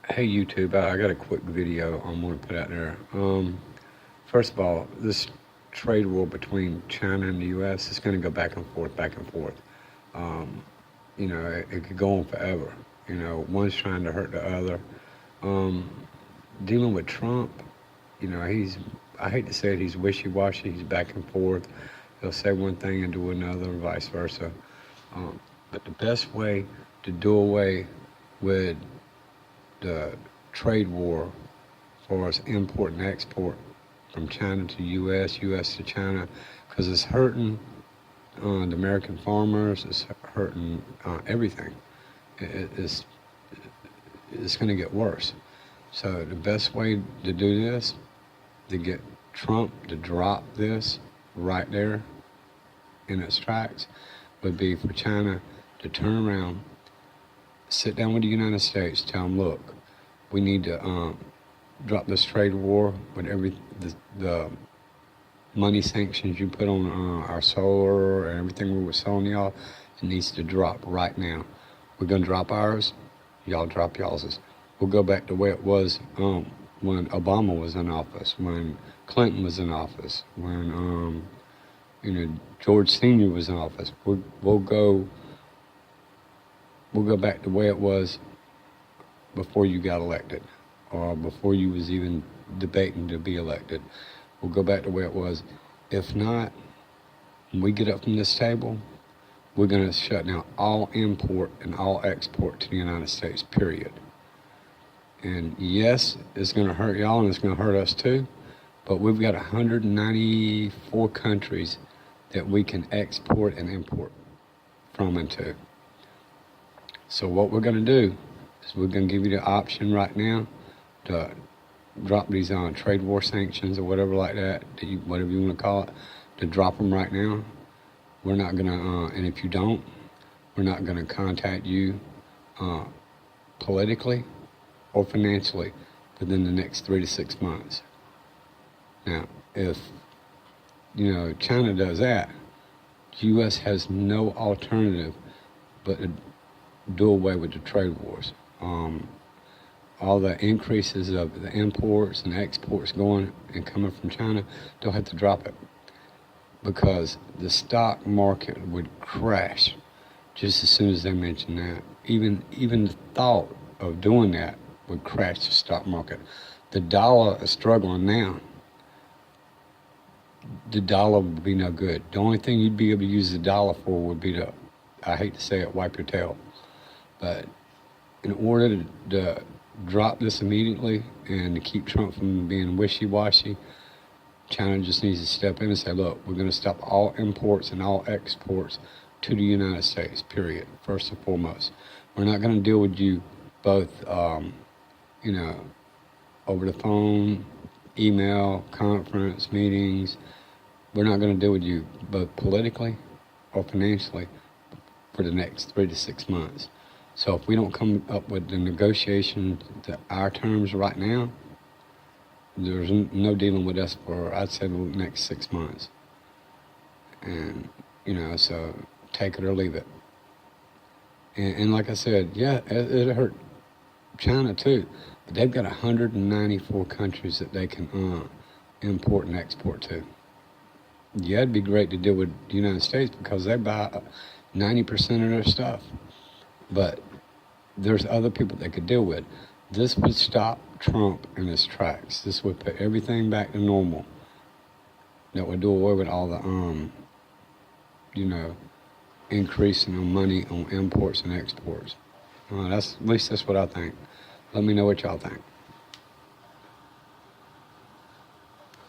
Hey YouTube, I got a quick video I'm going to put out there. First of all, this trade war between China and the U.S. is going to go back and forth, back and forth. Um, it could go on forever. One's trying to hurt the other. Um, Dealing with Trump, I hate to say it, he's wishy-washy. He's back and forth. He'll say one thing and do another, and vice versa. But the best way to do away with the trade war for us import and export from China to U.S., U.S. to China, because it's hurting the American farmers, it's hurting everything. It's going to get worse. So the best way to do this, to get Trump to drop this right there in its tracks, would be for China to turn around, sit down with the United States, tell them, look, we need to drop this trade war with the money sanctions you put on our solar and everything we were selling y'all. It needs to drop right now. We're gonna drop ours, y'all drop y'all's. We'll go back to the way it was when Obama was in office, when Clinton was in office, when George Senior was in office. We'll go back to the way it was before you got elected, or before you was even debating to be elected. We'll go back to where it was. If not, when we get up from this table, we're going to shut down all import and all export to the United States, period. And yes, it's going to hurt y'all and it's going to hurt us too, but we've got 194 countries that we can export and import from and to. So what we're going to do is we're going to give you the option right now to drop these trade war sanctions or whatever like that, whatever you want to call it, to drop them right now. We're not going to, and if you don't, we're not going to contact you politically or financially within the next 3 to 6 months. Now, if, China does that, the U.S. has no alternative but to do away with the trade wars. All the increases of the imports and exports going and coming from China, they'll have to drop it, because the stock market would crash just as soon as they mention that. Even the thought of doing that would crash the stock market. The dollar is struggling now. The dollar would be no good. The only thing you'd be able to use the dollar for would be to, I hate to say it, wipe your tail. But in order to drop this immediately and to keep Trump from being wishy-washy, China just needs to step in and say, look, we're going to stop all imports and all exports to the United States, period, first and foremost. We're not going to deal with you both, over the phone, email, conference, meetings. We're not going to deal with you both politically or financially for the next 3 to 6 months. So if we don't come up with the negotiation to our terms right now, there's no dealing with us for, I'd say, the next 6 months. And, so take it or leave it. And like I said, yeah, it hurt China too, but they've got 194 countries that they can import and export to. Yeah, it'd be great to deal with the United States because they buy 90% of their stuff. But there's other people they could deal with. This would stop Trump in his tracks. This would put everything back to normal. That would do away with all the, increasing of money on imports and exports. At least that's what I think. Let me know what y'all think.